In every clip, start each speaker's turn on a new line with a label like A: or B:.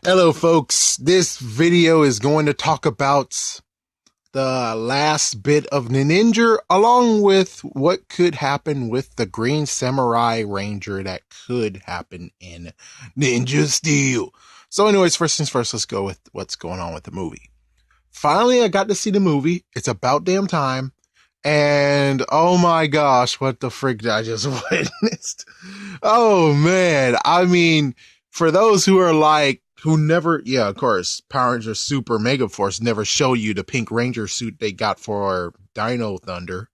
A: Hello folks, this video is going to talk about the last bit of Ninninger along with what could happen with the Green Samurai Ranger that could happen in Ninja Steel. So anyways, first things first, let's go with what's going on with the movie. Finally, I got to see the movie. It's about damn time. And oh my gosh, what the frick did I just witnessed? Oh man, I mean, for those who are like, who never, yeah, of course, Power Ranger Super Mega Force never show you the pink Ranger suit they got for Dino Thunder.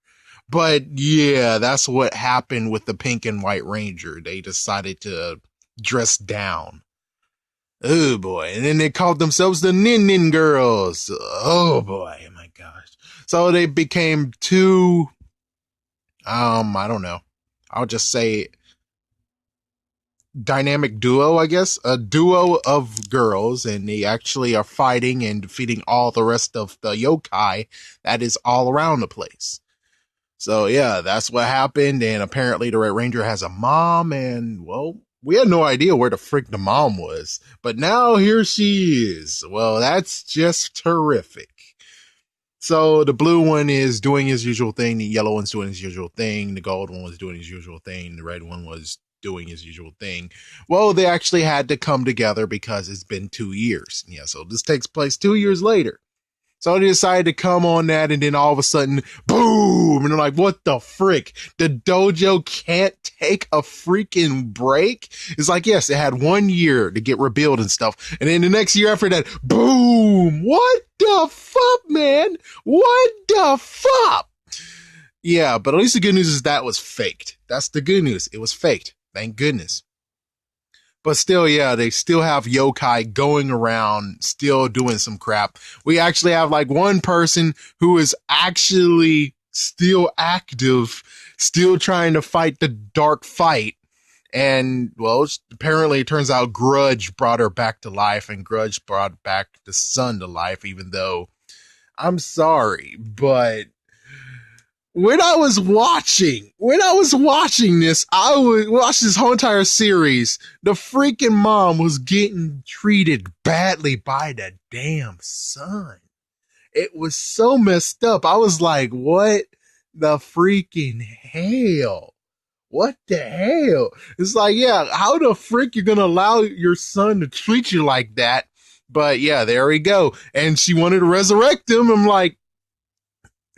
A: But yeah, that's what happened with the pink and white Ranger. They decided to dress down. Oh boy. And then they called themselves the Ninninger girls. Oh boy. Oh my gosh. So they became two, I don't know. I'll just say dynamic duo, I guess. A duo of girls, and they actually are fighting and defeating all the rest of the yokai that is all around the place. So yeah, that's what happened. And apparently the Red Ranger has a mom, and well, we had no idea where the frick the mom was, but now here she is. Well, that's just terrific. So the blue one is doing his usual thing. The yellow one's doing his usual thing. The gold one was doing his usual thing. The red one was doing his usual thing. Well, they actually had to come together because it's been 2 years. Yeah, so this takes place 2 years later. So they decided to come on that, and then all of a sudden, boom! And they're like, what the frick? The dojo can't take a freaking break? It's like, yes, it had 1 year to get rebuilt and stuff. And then the next year after that, boom! What the fuck, man? What the fuck? Yeah, but at least the good news is that was faked. That's the good news. It was faked. Thank goodness. But still, yeah, they still have yokai going around, still doing some crap. We actually have like one person who is actually still active, still trying to fight the dark fight. And well, apparently it turns out Grudge brought her back to life, and Grudge brought back the son to life, even though I'm sorry, but when I was watching this, I would watch this whole entire series. The freaking mom was getting treated badly by the damn son. It was so messed up. I was like, what the freaking hell? What the hell? It's like, yeah, how the frick you're gonna allow your son to treat you like that? But yeah, there we go. And she wanted to resurrect him. I'm like,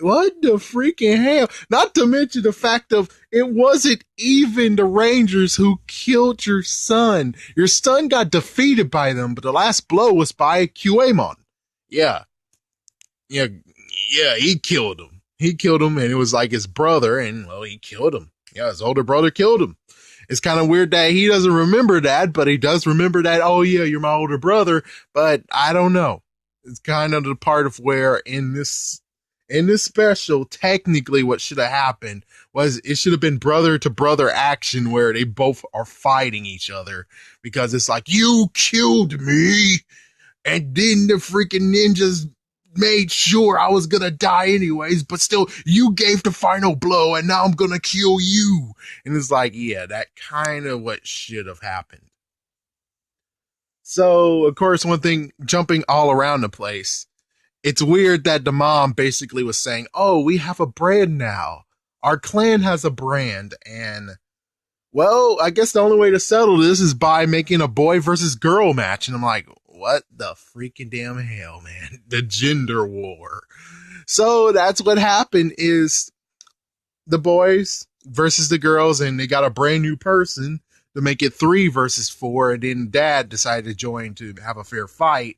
A: what the freaking hell? Not to mention the fact of it wasn't even the Rangers who killed your son. Your son got defeated by them, but the last blow was by QAmon. Yeah. Yeah. Yeah, he killed him. He killed him, and it was like his brother, and well, he killed him. Yeah, his older brother killed him. It's kind of weird that he doesn't remember that, but he does remember that, oh yeah, you're my older brother, but I don't know. It's kind of the part of where in this special, technically what should have happened was it should have been brother to brother action where they both are fighting each other, because it's like, you killed me, and then the freaking ninjas made sure I was gonna die anyways, but still you gave the final blow, and now I'm gonna kill you. And it's like, yeah, that kind of what should have happened. So of course, one thing, jumping all around the place, it's weird that the mom basically was saying, oh, we have a brand now. Our clan has a brand. And, well, I guess the only way to settle this is by making a boy versus girl match. And I'm like, what the freaking damn hell, man? The gender war. So that's what happened, is the boys versus the girls, and they got a brand new person to make it 3 versus 4. And then dad decided to join to have a fair fight.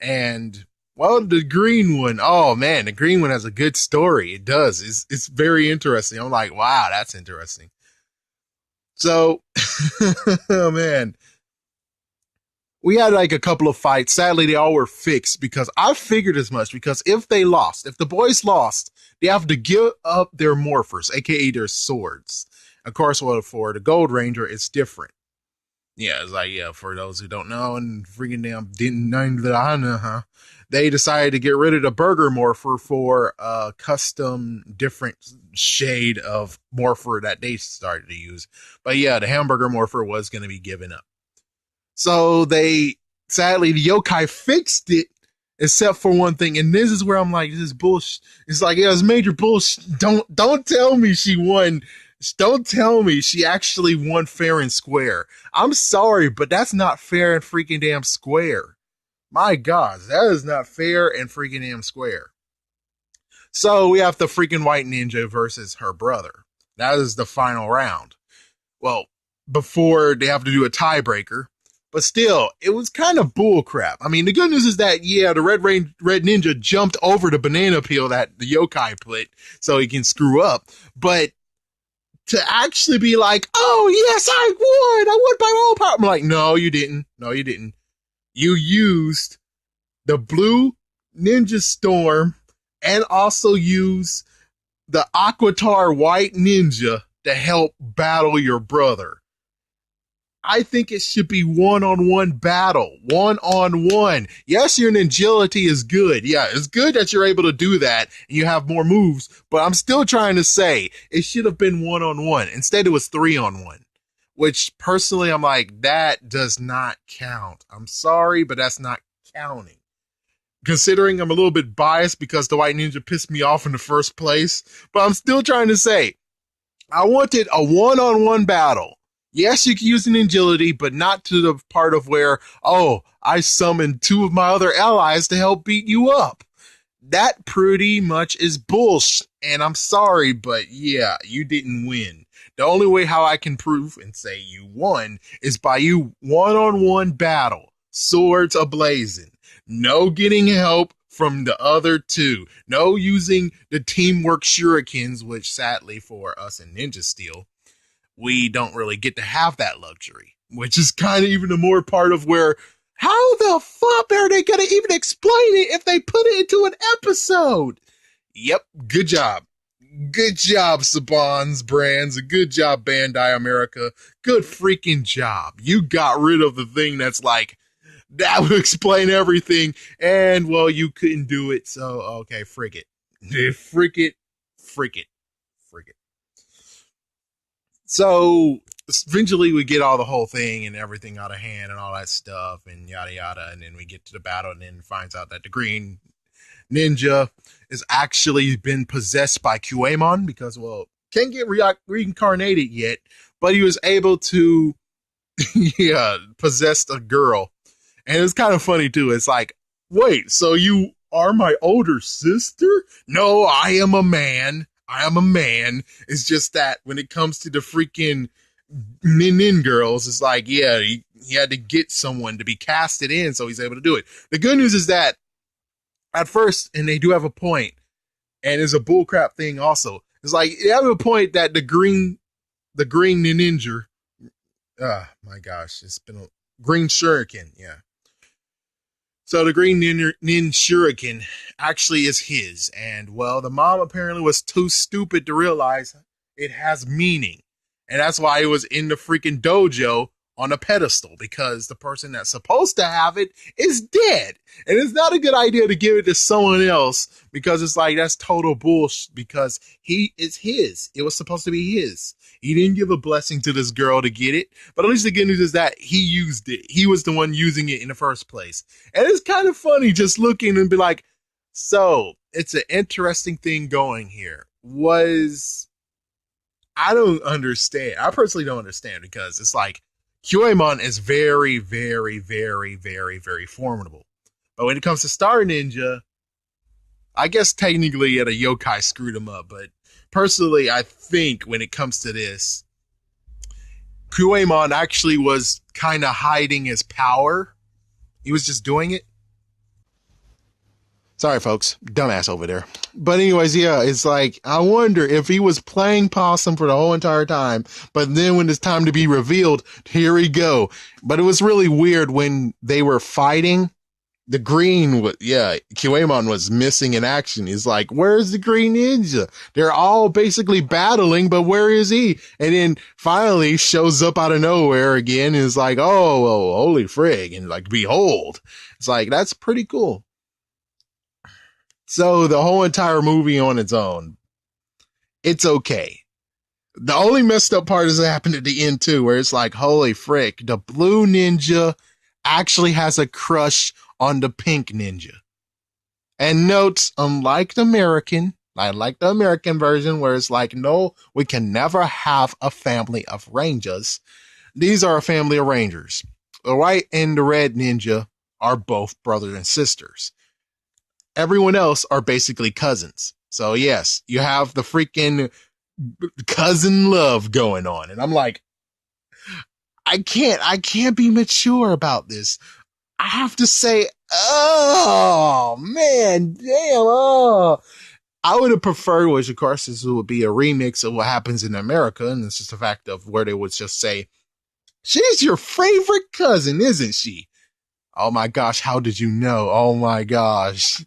A: And well, the green one, oh man, the green one has a good story. It does. It's very interesting. I'm like, wow, that's interesting. So, oh man, we had like a couple of fights. Sadly, they all were fixed, because I figured as much, because if the boys lost, they have to give up their morphers, aka their swords. Of course, well, for the Gold Ranger, it's different. Yeah, it's like, yeah, for those who don't know and freaking damn didn't know that I know, huh? They decided to get rid of the burger morpher for a custom different shade of morpher that they started to use. But yeah, the hamburger morpher was going to be given up. So they sadly, the yokai fixed it, except for one thing. And this is where I'm like, this is bullshit. It's like, yeah, it's major bullshit. Don't tell me she won. Don't tell me she actually won fair and square. I'm sorry, but that's not fair and freaking damn square. My God, that is not fair and freaking damn square. So we have the freaking white ninja versus her brother. That is the final round. Well, before they have to do a tiebreaker, but still, it was kind of bullcrap. I mean, the good news is that, yeah, the red ninja jumped over the banana peel that the yokai put so he can screw up. But to actually be like, oh, yes, I won by all power. I'm like, no, you didn't. No, you didn't. You used the blue ninja storm and also use the Aquatar white ninja to help battle your brother. I think it should be one-on-one battle. One-on-one. Yes, your agility is good. Yeah, it's good that you're able to do that and you have more moves, but I'm still trying to say it should have been one-on-one. Instead, it was 3-on-1, which personally, I'm like, that does not count. I'm sorry, but that's not counting. Considering I'm a little bit biased because the white ninja pissed me off in the first place, but I'm still trying to say, I wanted a one-on-one battle. Yes, you can use an agility, but not to the part of where, oh, I summoned 2 of my other allies to help beat you up. That pretty much is bullshit, and I'm sorry, but yeah, you didn't win. The only way how I can prove and say you won is by you one-on-one battle, swords ablazing. No getting help from the other 2. No using the teamwork shurikens, which sadly for us in Ninja Steel, we don't really get to have that luxury, which is kind of even the more part of where, how the fuck are they going to even explain it if they put it into an episode? Yep, good job. Good job, Saban's brands. Good job, Bandai America. Good freaking job. You got rid of the thing that's like, that would explain everything, and, well, you couldn't do it, so, okay, frick it. Frick it. Frick it. Frick it. So eventually we get all the whole thing and everything out of hand and all that stuff and yada yada, and then we get to the battle and then finds out that the green ninja has actually been possessed by QAmon because, well, can't get reincarnated yet, but he was able to possess a girl. And it's kind of funny too. It's like, wait, so you are my older sister? No, I am a man. I am a man. It's just that when it comes to the freaking Nin girls, it's like, yeah, he had to get someone to be casted in, so he's able to do it. The good news is that at first, and they do have a point, and it's a bullcrap thing also. It's like, they have a point that the green Ninninger, my gosh, it's been a green shuriken, yeah. So the green nin shuriken actually is his. And, well, the mom apparently was too stupid to realize it has meaning. And that's why it was in the freaking dojo on a pedestal, because the person that's supposed to have it is dead. And it's not a good idea to give it to someone else, because it's like, that's total bullshit, because it's his. It was supposed to be his. He didn't give a blessing to this girl to get it, but at least the good news is that he used it. He was the one using it in the first place. And it's kind of funny just looking and be like, so it's an interesting thing going here. I don't understand. I personally don't understand, because it's like, QAmon is very, very, very, very, very formidable. But when it comes to Star Ninja, I guess technically a yokai screwed him up, but personally, I think when it comes to this, QAmon actually was kind of hiding his power. He was just doing it. Sorry, folks. Dumbass over there. But anyways, yeah, it's like, I wonder if he was playing possum for the whole entire time, but then when it's time to be revealed, here we go. But it was really weird when they were fighting. The green, QAmon was missing in action. He's like, where's the green ninja? They're all basically battling, but where is he? And then finally shows up out of nowhere again and is like, oh, well, holy frig. And like, behold. It's like, that's pretty cool. So the whole entire movie on its own, it's okay. The only messed up part is it happened at the end too, where it's like, holy frick, the blue ninja actually has a crush on the pink ninja. And note, unlike the American, I like the American version where it's like, no, we can never have a family of Rangers. These are a family of Rangers. The white and the red ninja are both brothers and sisters. Everyone else are basically cousins. So yes, you have the freaking cousin love going on. And I'm like, I can't be mature about this. I have to say, oh man, damn, oh. I would have preferred, which of course this would be a remix of what happens in America, and it's just a fact of where they would just say, she's your favorite cousin, isn't she? Oh my gosh, how did you know? Oh my gosh.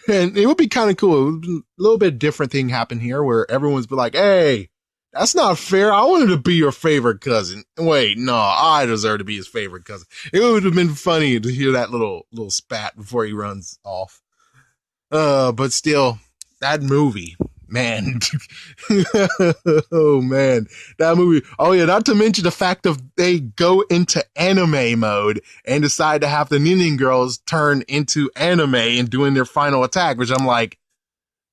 A: And it would be kind of cool. A little bit different thing happen here where everyone's be like, hey, that's not fair. I wanted to be your favorite cousin. Wait, no, I deserve to be his favorite cousin. It would have been funny to hear that little spat before he runs off. But still, that movie, man. Oh man, that movie. Oh yeah, not to mention the fact of they go into anime mode and decide to have the Ninninger girls turn into anime and doing their final attack, which I'm like,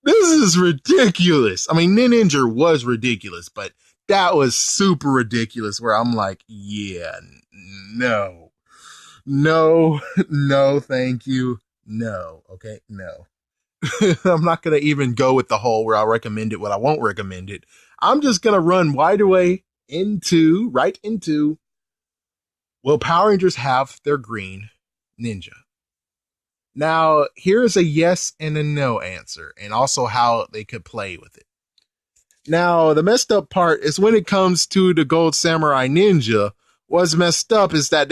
A: this is ridiculous. I mean, Ninninger was ridiculous, but that was super ridiculous where I'm like, yeah, no, no, thank you. No, okay, no. I'm not going to even go with the whole where I'll recommend it, what I won't recommend it. I'm just going to run right away right into, will Power Rangers have their green ninja? Now, here's a yes and a no answer, and also how they could play with it. Now, the messed up part is when it comes to the Gold Samurai Ninja, what's messed up is that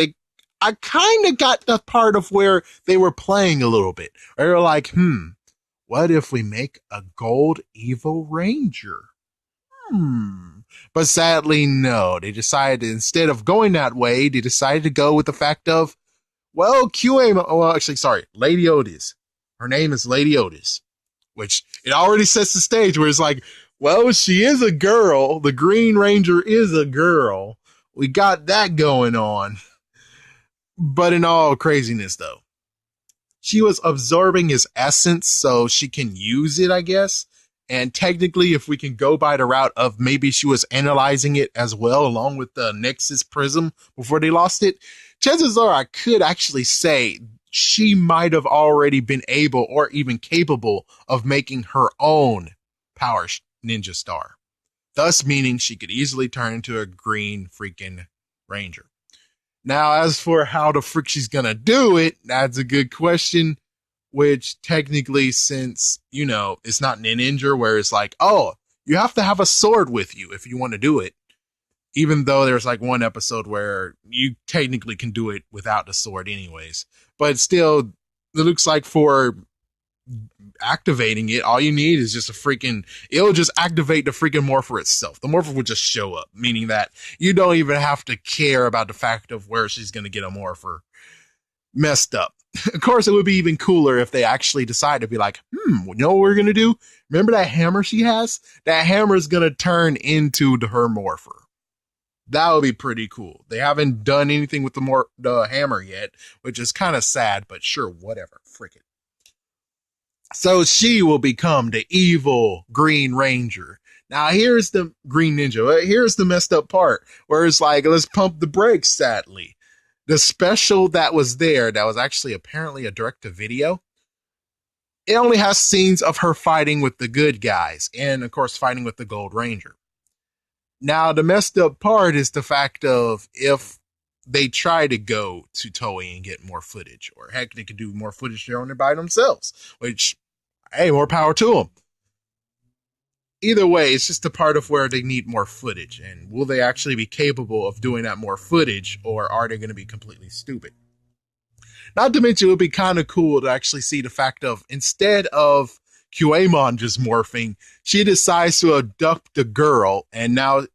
A: I kind of got the part of where they were playing a little bit. They were like, what if we make a gold evil ranger? But sadly, no. They decided instead of going that way, they decided to go with the fact of, well, Lady Otis. Her name is Lady Otis, which it already sets the stage where it's like, well, she is a girl. The Green Ranger is a girl. We got that going on. But in all craziness, though, she was absorbing his essence so she can use it, I guess. And technically, if we can go by the route of maybe she was analyzing it as well, along with the Nexus Prism before they lost it, chances are I could actually say she might have already been able or even capable of making her own Power Ninja Star. Thus meaning she could easily turn into a green freaking Ranger. Now, as for how the frick she's gonna do it, that's a good question. Which technically, since, it's not Ninninger where it's like, oh, you have to have a sword with you if you want to do it. Even though there's like one episode where you technically can do it without the sword anyways. But still, it looks like for activating it, all you need is just it'll just activate the freaking morpher itself. The morpher will just show up, meaning that you don't even have to care about the fact of where she's going to get a morpher messed up. Of course, it would be even cooler if they actually decide to be like, you know what we're going to do? Remember that hammer she has? That hammer is going to turn into her morpher. That would be pretty cool. They haven't done anything with the hammer yet, which is kind of sad, but sure, whatever. Frick it. So she will become the evil Green Ranger. Now, here's the Green Ninja. Here's the messed up part where it's like, let's pump the brakes, sadly. The special that was there, that was actually apparently a direct-to-video, it only has scenes of her fighting with the good guys and, of course, fighting with the Gold Ranger. Now, the messed up part is the fact of if they try to go to Toei and get more footage, or heck, they could do more footage there on there by themselves, which, hey, more power to them. Either way, it's just a part of where they need more footage. And will they actually be capable of doing that more footage, or are they going to be completely stupid? Not to mention, it would be kind of cool to actually see the fact of, instead of a.k.a. just morphing, she decides to abduct a girl, and now,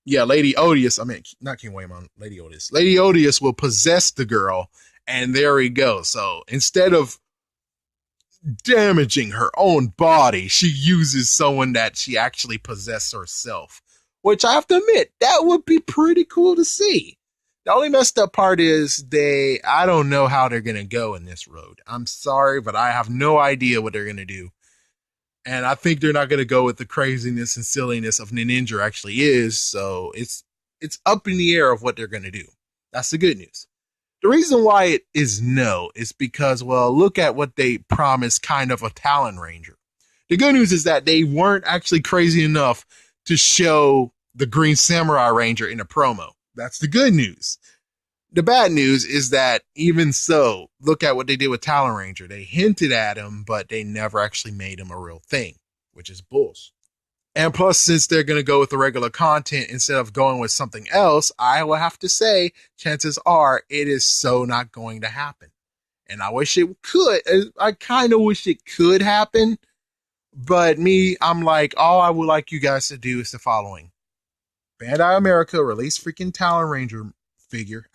A: Lady Otis, not a.k.a. Lady Otis. Lady Otis will possess the girl, and there we go. So instead of damaging her own body, she uses someone that she actually possessed herself, which I have to admit, that would be pretty cool to see. The only messed up part is I don't know how they're going to go in this road. I'm sorry, but I have no idea what they're going to do. And I think they're not going to go with the craziness and silliness of Ninninger actually is. So it's up in the air of what they're going to do. That's the good news. The reason why it is no is because, well, look at what they promised kind of a Talon Ranger. The good news is that they weren't actually crazy enough to show the Green Samurai Ranger in a promo. That's the good news. The bad news is that even so, look at what they did with Talon Ranger. They hinted at him, but they never actually made him a real thing, which is bullshit. And plus, since they're going to go with the regular content instead of going with something else, I will have to say, chances are it is so not going to happen. And I wish it could. I kind of wish it could happen. But me, I'm like, all I would like you guys to do is the following. Bandai America release freaking Talon Ranger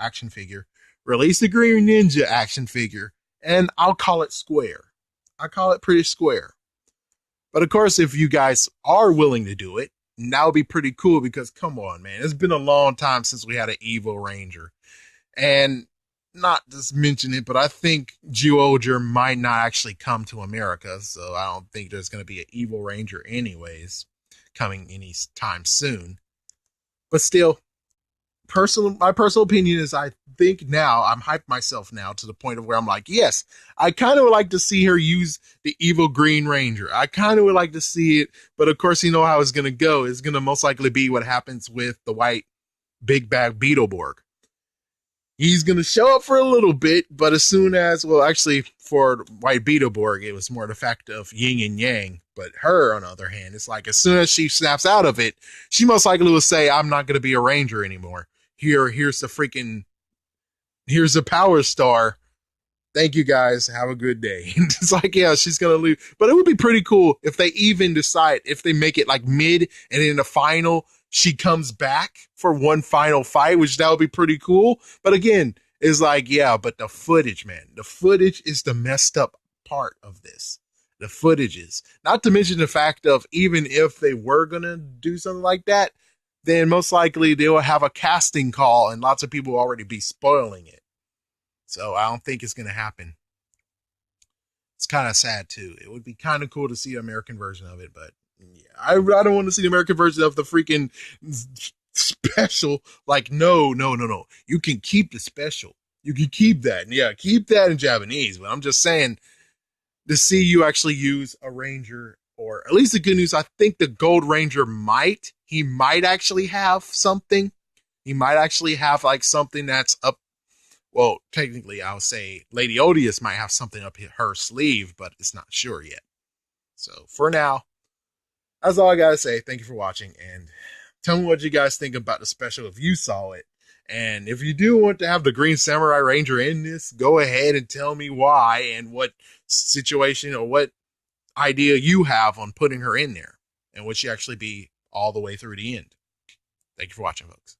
A: action figure. Release the Green Ninja action figure. And I'll call it square. I call it pretty square. But of course, if you guys are willing to do it, that would be pretty cool because come on, man. It's been a long time since we had an evil Ranger. And not just mention it, but I think Geoger might not actually come to America. So I don't think there's going to be an evil Ranger anyways coming any time soon. But still, my personal opinion is I think now I'm hyped myself now to the point of where I'm like, yes, I kind of would like to see her use the evil Green Ranger. I kind of would like to see it, but of course, you know how it's going to go. It's going to most likely be what happens with the white big bag Beetleborg. He's going to show up for a little bit, but as soon as, well, actually, for White Beetleborg, it was more the fact of yin and yang. But her, on the other hand, it's like as soon as she snaps out of it, she most likely will say, I'm not going to be a Ranger anymore. Here's the Power Star. Thank you guys. Have a good day. It's like, yeah, she's going to leave. But it would be pretty cool if they even decide, if they make it like mid and in the final, she comes back for one final fight, which that would be pretty cool. But again, it's like, yeah, but the footage, man, the footage is the messed up part of this. The footage is, not to mention the fact of even if they were going to do something like that, then most likely they will have a casting call and lots of people will already be spoiling it. So I don't think it's going to happen. It's kind of sad too. It would be kind of cool to see an American version of it, but yeah, I don't want to see the American version of the freaking special. Like, no. You can keep the special. You can keep that. Yeah, keep that in Japanese. But I'm just saying, to see you actually use a Ranger, or at least the good news, I think the Gold Ranger he might actually have something. He might actually have like something that's up. Well, technically, I would say Lady Odious might have something up her sleeve, but it's not sure yet. So for now, that's all I gotta say. Thank you for watching, and tell me what you guys think about the special if you saw it. And if you do want to have the Green Samurai Ranger in this, go ahead and tell me why and what situation or what idea you have on putting her in there. And would she actually be all the way through the end? Thank you for watching, folks.